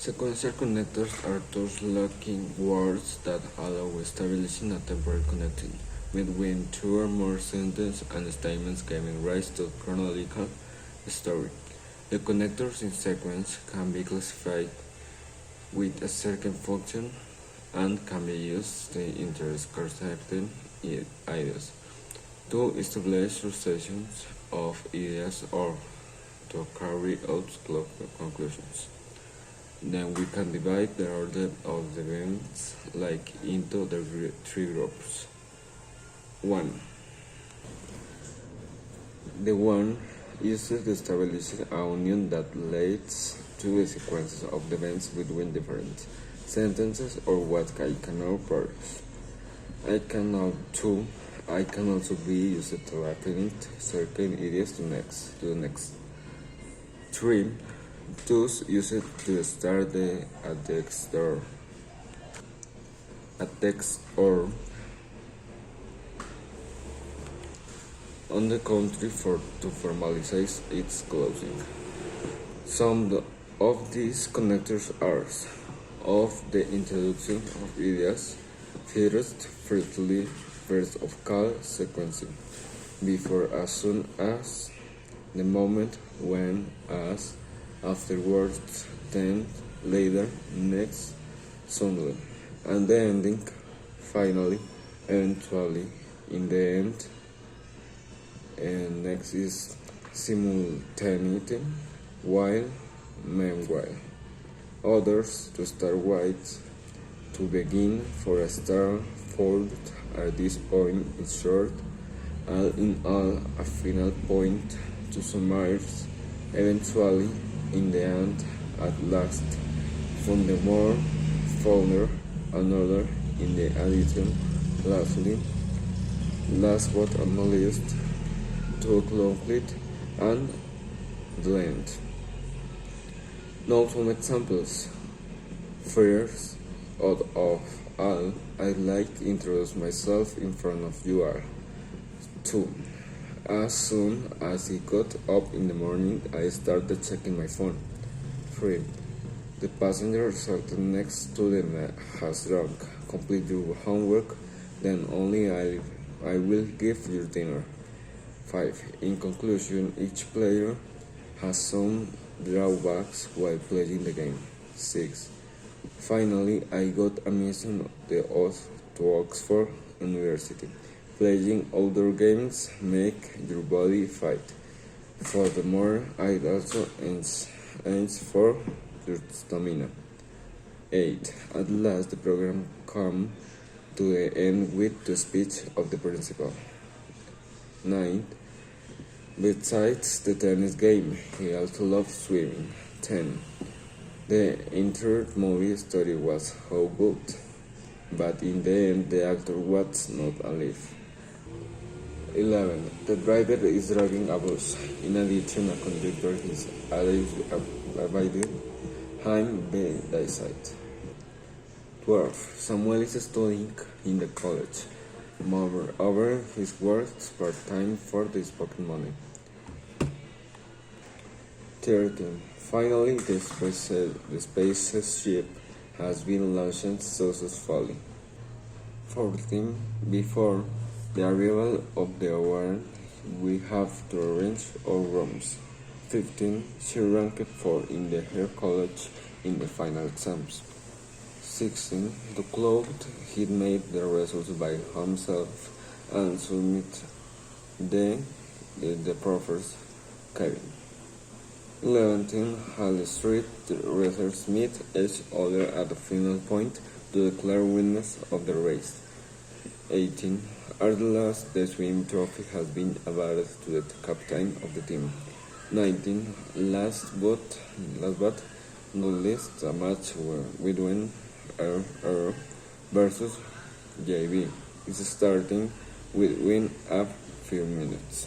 Sequential connectors are those locking words that allow establishing a temporary connection between two or more sentences and statements giving rise to a chronological story. The connectors in sequence can be classified with a certain function and can be used to intersect ideas, to establish successions of ideas or to carry out conclusions. Then we can divide the order of the events like into the three groups. 1. The one is to establish a union that leads to a sequence of events between different sentences or what I can now produce. I can also be used to affinitate certain ideas to the next. 3. Thus use it to start a text or on the contrary to formalize its closing. Some of these connectors are of the introduction of ideas, first of call sequencing, before, as soon as, the moment, when, as, afterwards, then, later, next, suddenly, and the ending, finally, eventually, in the end. And next is simultaneity, while, meanwhile. Others to start with, to begin, for a start, fold, at this point, in short, all in all, a final point, to summarize, eventually, in the end, at last, furthermore, further, another, in the addition, lastly, last but not least, to complete, and the end. Now some examples. First, out of all, I'd like to introduce myself in front of you all. 2. As soon as I got up in the morning, I started checking my phone. 3. The passenger sat next to the has drunk. Complete your homework, then only I will give you dinner. 5. In conclusion, each player has some drawbacks while playing the game. 6. Finally, I got admission the oath to Oxford University. Playing outdoor games make your body fight. Furthermore, it also aims for your stamina. 8. At last, the program come to the end with the speech of the principal. 9. Besides the tennis game, he also loved swimming. 10. The entire movie story was how good, but in the end the actor was not alive. 11. The driver is driving a bus. In addition, a conductor is abiding behind the side. 12. Samuel is studying in the college. Moreover, he works part-time for the spoken money. 13. Finally, the spaceship has been launched successfully. 14. Before the arrival of the hour, we have to arrange our rooms. 15. She ranked 4 in her college in the final exams. 16. To close, he made the results by himself and submit the professor's cabin. 11. Hall Street racers meet each other at the final point to declare winners of the race. 18. At last, the swim trophy has been awarded to the captain of the team. 19. Last but not least, a match between R versus JB is starting within a few minutes.